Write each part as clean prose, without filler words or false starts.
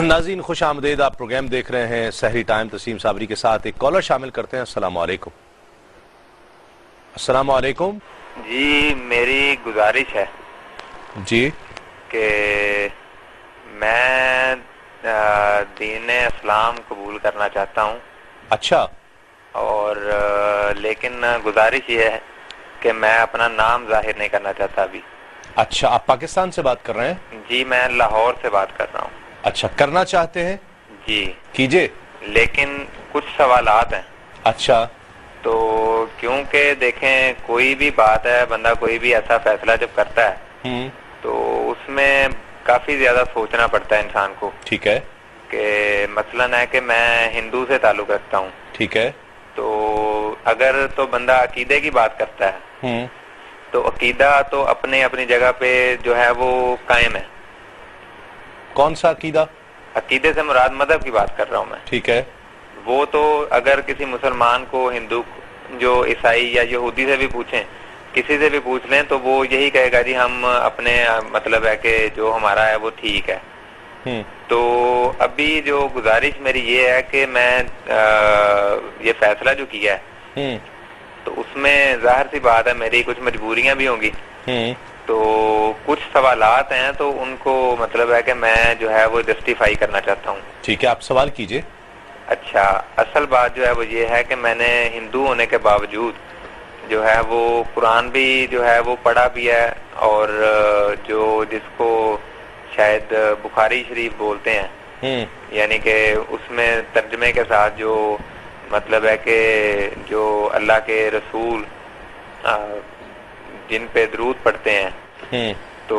ناظرین خوش آمدید، آپ پروگرام دیکھ رہے ہیں سحری ٹائم تسیم صابری کے ساتھ۔ ایک کالر شامل کرتے ہیں۔ السلام علیکم۔ السلام علیکم جی، میری گزارش ہے جی کہ میں دین اسلام قبول کرنا چاہتا ہوں، اچھا، اور لیکن گزارش یہ ہے کہ میں اپنا نام ظاہر نہیں کرنا چاہتا ابھی۔ اچھا، آپ پاکستان سے بات کر رہے ہیں؟ جی، میں لاہور سے بات کر رہا ہوں۔ اچھا، کرنا چاہتے ہیں؟ جی، کیجئے۔ لیکن کچھ سوالات ہیں۔ اچھا، تو کیونکہ دیکھیں، کوئی بھی بات ہے، بندہ کوئی بھی ایسا فیصلہ جب کرتا ہے تو اس میں کافی زیادہ سوچنا پڑتا ہے انسان کو۔ ٹھیک ہے، کہ مثلاً ہے کہ میں ہندو سے تعلق رکھتا ہوں، ٹھیک ہے، تو اگر تو بندہ عقیدے کی بات کرتا ہے تو عقیدہ تو اپنی جگہ پہ جو ہے وہ قائم ہے۔ کون سا عقیدہ؟ عقیدے سے مراد مذہب کی بات کر رہا ہوں میں۔ ٹھیک ہے، وہ تو اگر کسی مسلمان کو، ہندو جو عیسائی یا یہودی سے بھی پوچھیں، کسی سے بھی پوچھ لیں، تو وہ یہی کہے گا جی ہم اپنے مطلب ہے کہ جو ہمارا ہے وہ ٹھیک ہے۔ تو ابھی جو گزارش میری یہ ہے کہ میں یہ فیصلہ جو کیا ہے تو اس میں ظاہر سی بات ہے میری کچھ مجبوریاں بھی ہوں گی، تو کچھ سوالات ہیں تو ان کو مطلب ہے کہ میں جو ہے وہ جسٹیفائی کرنا چاہتا ہوں۔ ٹھیک ہے، آپ سوال کیجئے۔ اچھا، اصل بات جو ہے وہ یہ ہے کہ میں نے ہندو ہونے کے باوجود جو ہے وہ قرآن بھی جو ہے وہ پڑھا بھی ہے، اور جو جس کو شاید بخاری شریف بولتے ہیں، یعنی کہ اس میں ترجمے کے ساتھ جو مطلب ہے کہ جو اللہ کے رسول جن پہ درود پڑھتے ہیں تو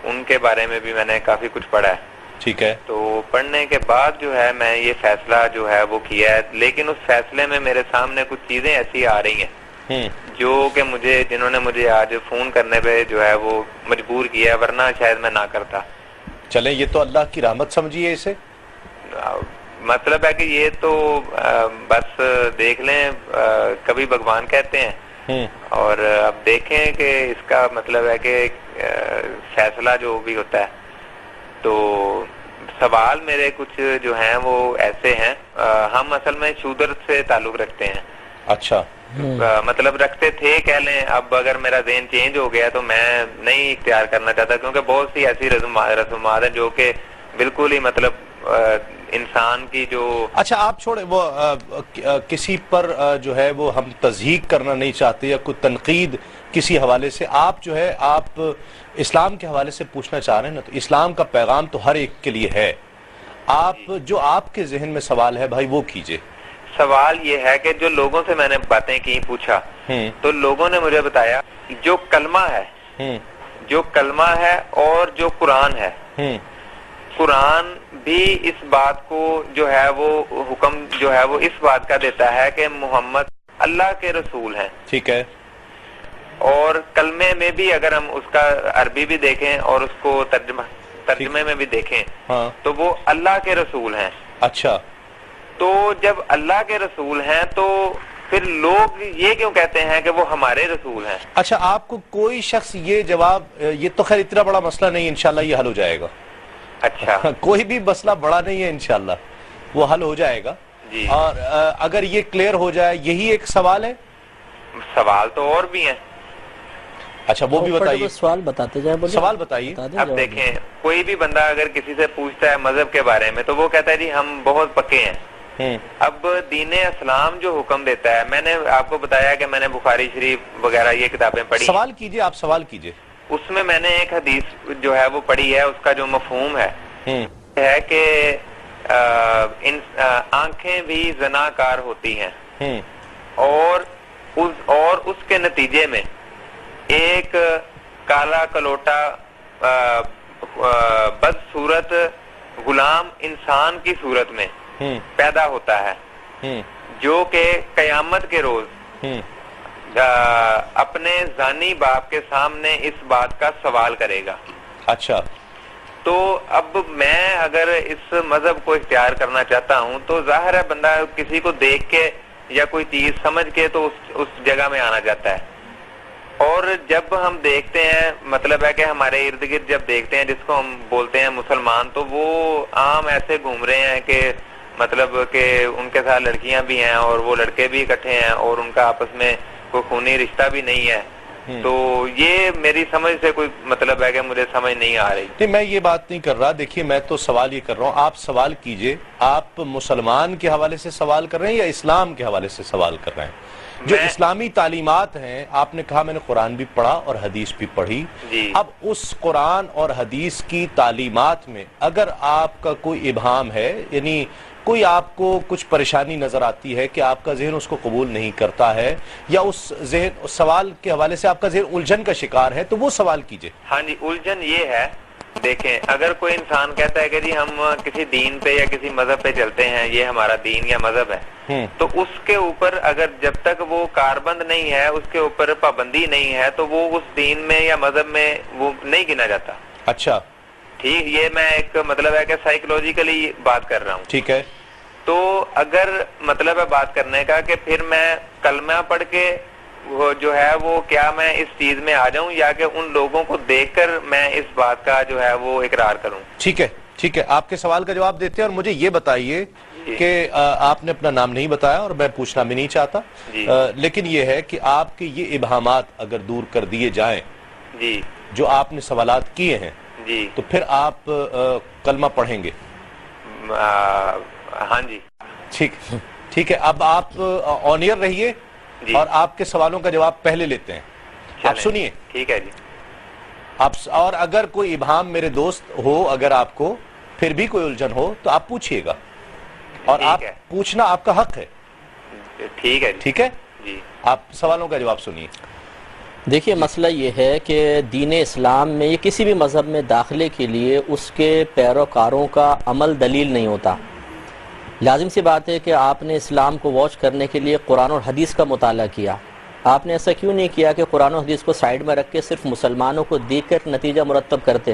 ان کے بارے میں بھی میں نے کافی کچھ پڑھا ہے۔ ٹھیک ہے، تو پڑھنے کے بعد جو ہے میں یہ فیصلہ جو ہے وہ کیا ہے، لیکن اس فیصلے میں میرے سامنے کچھ چیزیں ایسی آ رہی ہیں جو کہ جنہوں نے مجھے آج فون کرنے پہ جو ہے وہ مجبور کیا ہے، ورنہ شاید میں نہ کرتا۔ چلیں، یہ تو اللہ کی رحمت سمجھیے اسے۔ مطلب ہے کہ یہ تو بس دیکھ لیں، کبھی بھگوان کہتے ہیں، اور اب دیکھیں کہ اس کا مطلب ہے کہ فیصلہ جو بھی ہوتا ہے۔ تو سوال میرے کچھ جو ہیں وہ ایسے ہیں، ہم اصل میں شودر سے تعلق رکھتے ہیں۔ اچھا، مطلب رکھتے تھے کہہ لیں، اب اگر میرا ذہن چینج ہو گیا تو میں نہیں اختیار کرنا چاہتا، کیونکہ بہت سی ایسی رسومات ہیں جو کہ بالکل ہی مطلب انسان کی جو… اچھا، آپ چھوڑیں وہ کسی پر جو ہے وہ ہم تضحیق کرنا نہیں چاہتے یا کوئی تنقید کسی حوالے سے، آپ جو ہے آپ اسلام کے حوالے سے پوچھنا چاہ رہے ہیں نا، تو اسلام کا پیغام تو ہر ایک کے لیے ہے۔ آپ جو آپ کے ذہن میں سوال ہے بھائی وہ کیجئے۔ سوال یہ ہے کہ جو لوگوں سے میں نے باتیں کی، پوچھا، تو لوگوں نے مجھے بتایا جو کلمہ ہے اور جو قرآن ہے، قرآن بھی اس بات کو جو ہے وہ حکم جو ہے وہ اس بات کا دیتا ہے کہ محمد اللہ کے رسول ہیں۔ ٹھیک ہے، اور کلمے میں بھی اگر ہم اس کا عربی بھی دیکھیں اور اس کو ترجمے میں بھی دیکھیں تو وہ اللہ کے رسول ہیں۔ اچھا، تو جب اللہ کے رسول ہیں تو پھر لوگ یہ کیوں کہتے ہیں کہ وہ ہمارے رسول ہیں؟ اچھا، آپ کو کوئی شخص یہ جواب، یہ تو خیر اتنا بڑا مسئلہ نہیں، انشاءاللہ یہ حل ہو جائے گا۔ اچھا، کوئی بھی مسئلہ بڑا نہیں ہے، انشاءاللہ وہ حل ہو جائے گا۔ جی، اور اگر یہ کلیئر ہو جائے، یہی ایک سوال ہے؟ سوال تو اور بھی ہیں۔ اچھا، وہ بھی بتائیے، سوال بتاتے جائیں، سوال بتائیے۔ اب دیکھیں، کوئی بھی بندہ اگر کسی سے پوچھتا ہے مذہب کے بارے میں تو وہ کہتا ہے جی ہم بہت پکے ہیں۔ اب دین اسلام جو حکم دیتا ہے، میں نے آپ کو بتایا کہ میں نے بخاری شریف وغیرہ یہ کتابیں پڑھی۔ سوال کیجئے، آپ سوال کیجئے۔ اس میں نے ایک حدیث جو ہے وہ پڑھی ہے، اس کا جو مفہوم ہے کہ آنکھیں بھی زناکار ہوتی ہیں، اور اس کے نتیجے میں ایک کالا کلوٹا بدصورت غلام انسان کی صورت میں پیدا ہوتا ہے، جو کہ قیامت کے روز اپنے زانی باپ کے سامنے اس بات کا سوال کرے گا۔ اچھا، تو اب میں اگر اس مذہب کو اختیار کرنا چاہتا ہوں تو ظاہر ہے بندہ کسی کو دیکھ کے یا کوئی چیز سمجھ کے تو اس جگہ میں آنا چاہتا ہے۔ اور جب ہم دیکھتے ہیں مطلب ہے کہ ہمارے ارد گرد جب دیکھتے ہیں جس کو ہم بولتے ہیں مسلمان، تو وہ عام ایسے گھوم رہے ہیں کہ مطلب کہ ان کے ساتھ لڑکیاں بھی ہیں اور وہ لڑکے بھی اکٹھے ہیں اور ان کا آپس میں کوئی خونی رشتہ بھی نہیں ہے. تو یہ میری سمجھ سے کوئی مطلب ہے کہ مجھے سمجھ نہیں آ رہی. نہیں، میں یہ بات نہیں کر رہا. دیکھیے میں تو سوال یہ کر رہا ہوں، آپ سوال کیجئے. آپ مسلمان کے حوالے سے سوال کر رہے ہیں یا اسلام کے حوالے سے سوال کر رہے ہیں؟ جو اسلامی تعلیمات ہیں، آپ نے کہا میں نے قرآن بھی پڑھا اور حدیث بھی پڑھی. اب اس قرآن اور حدیث کی تعلیمات میں اگر آپ کا کوئی ابہام ہے، یعنی کوئی آپ کو کچھ پریشانی نظر آتی ہے کہ آپ کا ذہن اس کو قبول نہیں کرتا ہے، یا اس سوال کے حوالے سے آپ کا ذہن الجھن کا شکار ہے، تو وہ سوال کیجئے. ہاں جی، الجھن یہ ہے، دیکھیں اگر کوئی انسان کہتا ہے کہ جی ہم کسی دین پہ یا کسی مذہب پہ چلتے ہیں، یہ ہمارا دین یا مذہب ہے، تو اس کے اوپر اگر جب تک وہ کاربند نہیں ہے، اس کے اوپر پابندی نہیں ہے، تو وہ اس دین میں یا مذہب میں وہ نہیں گنا جاتا. اچھا ٹھیک، یہ میں ایک مطلب ہے کہ سائیکولوجیکلی بات کر رہا ہوں. ٹھیک ہے. تو اگر مطلب ہے بات کرنے کا کہ پھر میں کلمہ پڑھ کے وہ جو ہے وہ کیا میں اس چیز میں آ جاؤں، یا کہ ان لوگوں کو دیکھ کر میں اس بات کا جو ہے وہ اقرار کروں. ٹھیک ہے، ٹھیک ہے. آپ کے سوال کا جواب دیتے ہیں، اور مجھے یہ بتائیے کہ آپ نے اپنا نام نہیں بتایا اور میں پوچھنا بھی نہیں چاہتا، لیکن یہ ہے کہ آپ کے یہ ابہامات اگر دور کر دیے جائیں جی جو آپ نے سوالات کیے ہیں، جی تو پھر آپ کلمہ پڑھیں گے. ہاں جی ٹھیک ہے. اب آپ آن ایئر رہیے اور آپ کے سوالوں کا جواب پہلے لیتے ہیں. آپ سنیے. ٹھیک ہے جی. اور اگر کوئی ابہام میرے دوست ہو، اگر آپ کو پھر بھی کوئی الجھن ہو تو آپ پوچھئے گا، اور آپ پوچھنا آپ کا حق ہے. ٹھیک ہے. ٹھیک ہے جی. آپ سوالوں کا جواب سنیے. دیکھیے مسئلہ یہ ہے کہ دین اسلام میں یا کسی بھی مذہب میں داخلے کے لیے اس کے پیروکاروں کا عمل دلیل نہیں ہوتا. لازم سی بات ہے کہ آپ نے اسلام کو واچ کرنے کے لیے قرآن اور حدیث کا مطالعہ کیا. آپ نے ایسا کیوں نہیں کیا کہ قرآن و حدیث کو سائیڈ میں رکھ کے صرف مسلمانوں کو دیکھ کر نتیجہ مرتب کرتے؟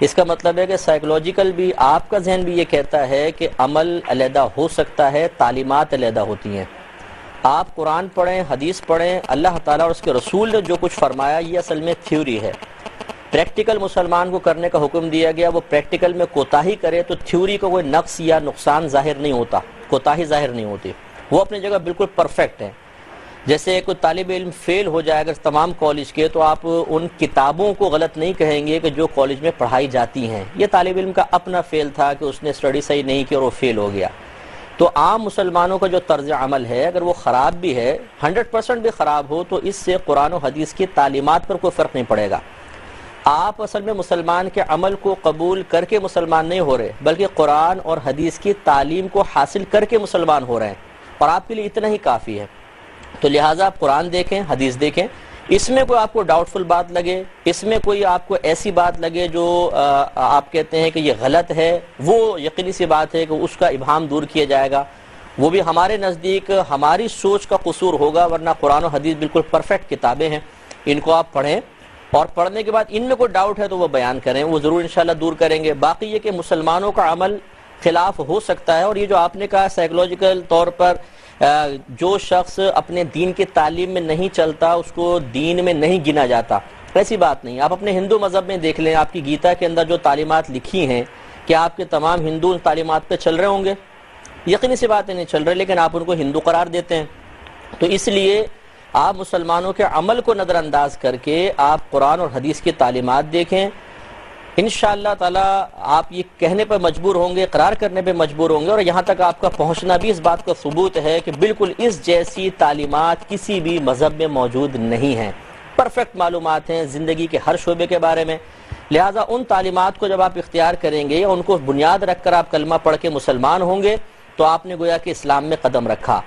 اس کا مطلب ہے کہ سائیکولوجیکل بھی آپ کا ذہن بھی یہ کہتا ہے کہ عمل علیحدہ ہو سکتا ہے، تعلیمات علیحدہ ہوتی ہیں. آپ قرآن پڑھیں، حدیث پڑھیں، اللہ تعالیٰ اور اس کے رسول نے جو کچھ فرمایا یہ اصل میں تھیوری ہے. پریکٹیکل مسلمان کو کرنے کا حکم دیا گیا، وہ پریکٹیکل میں کوتاہی کرے تو تھیوری کو کوئی نقص یا نقصان ظاہر نہیں ہوتا، کوتاہی ظاہر نہیں ہوتی، وہ اپنی جگہ بالکل پرفیکٹ ہے. جیسے کوئی طالب علم فیل ہو جائے اگر تمام کالج کے، تو آپ ان کتابوں کو غلط نہیں کہیں گے کہ جو کالج میں پڑھائی جاتی ہیں. یہ طالب علم کا اپنا فیل تھا کہ اس نے اسٹڈی صحیح نہیں کی اور وہ فیل ہو گیا. تو عام مسلمانوں کا جو طرز عمل ہے اگر وہ خراب بھی ہے، 100% بھی خراب ہو، تو اس سے قرآن و حدیث کی تعلیمات پر کوئی فرق نہیں پڑے گا. آپ اصل میں مسلمان کے عمل کو قبول کر کے مسلمان نہیں ہو رہے، بلکہ قرآن اور حدیث کی تعلیم کو حاصل کر کے مسلمان ہو رہے ہیں، اور آپ کے لیے اتنا ہی کافی ہے. تو لہٰذا آپ قرآن دیکھیں، حدیث دیکھیں، اس میں کوئی آپ کو ڈاؤٹ فل بات لگے، اس میں کوئی آپ کو ایسی بات لگے جو آپ کہتے ہیں کہ یہ غلط ہے، وہ یقینی سی بات ہے کہ اس کا ابہام دور کیا جائے گا. وہ بھی ہمارے نزدیک ہماری سوچ کا قصور ہوگا، ورنہ قرآن و حدیث بالکل پرفیکٹ کتابیں ہیں. ان کو آپ پڑھیں، اور پڑھنے کے بعد ان میں کوئی ڈاؤٹ ہے تو وہ بیان کریں، وہ ضرور انشاءاللہ دور کریں گے. باقی یہ کہ مسلمانوں کا عمل خلاف ہو سکتا ہے، اور یہ جو آپ نے کہا سائیکولوجیکل طور پر جو شخص اپنے دین کی تعلیم میں نہیں چلتا اس کو دین میں نہیں گنا جاتا، ایسی بات نہیں. آپ اپنے ہندو مذہب میں دیکھ لیں، آپ کی گیتا کے اندر جو تعلیمات لکھی ہیں، کیا آپ کے تمام ہندو ان تعلیمات پہ چل رہے ہوں گے؟ یقینی سی بات ہے نہیں چل رہے، لیکن آپ ان کو ہندو قرار دیتے ہیں. تو اس لیے آپ مسلمانوں کے عمل کو نظر انداز کر کے آپ قرآن اور حدیث کی تعلیمات دیکھیں. انشاءاللہ تعالی آپ یہ کہنے پر مجبور ہوں گے، اقرار کرنے پہ مجبور ہوں گے، اور یہاں تک آپ کا پہنچنا بھی اس بات کا ثبوت ہے کہ بالکل اس جیسی تعلیمات کسی بھی مذہب میں موجود نہیں ہیں. پرفیکٹ معلومات ہیں زندگی کے ہر شعبے کے بارے میں. لہٰذا ان تعلیمات کو جب آپ اختیار کریں گے یا ان کو بنیاد رکھ کر آپ کلمہ پڑھ کے مسلمان ہوں گے تو آپ نے گویا کہ اسلام میں قدم رکھا.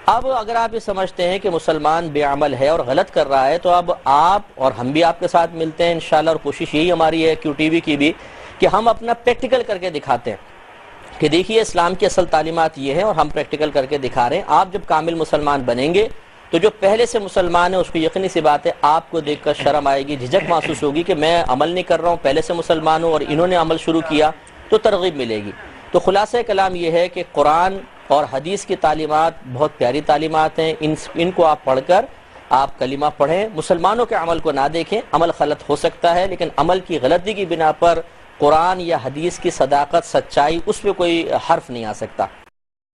اب اگر آپ یہ سمجھتے ہیں کہ مسلمان بے عمل ہے اور غلط کر رہا ہے، تو اب آپ اور ہم بھی آپ کے ساتھ ملتے ہیں انشاءاللہ، اور کوشش یہی ہماری ہے کیو ٹی وی کی بھی کہ ہم اپنا پریکٹیکل کر کے دکھاتے ہیں کہ دیکھیے اسلام کی اصل تعلیمات یہ ہیں، اور ہم پریکٹیکل کر کے دکھا رہے ہیں. آپ جب کامل مسلمان بنیں گے تو جو پہلے سے مسلمان ہے اس کو یقینی سی بات ہے آپ کو دیکھ کر شرم آئے گی، جھجک محسوس ہوگی کہ میں عمل نہیں کر رہا ہوں، پہلے سے مسلمان ہوں اور انہوں نے عمل شروع کیا، تو ترغیب ملے گی. تو خلاصہ کلام یہ ہے کہ قرآن اور حدیث کی تعلیمات بہت پیاری تعلیمات ہیں. ان کو آپ پڑھ کر آپ کلمہ پڑھیں، مسلمانوں کے عمل کو نہ دیکھیں، عمل غلط ہو سکتا ہے لیکن عمل کی غلطی کی بنا پر قرآن یا حدیث کی صداقت، سچائی، اس پہ کوئی حرف نہیں آ سکتا۔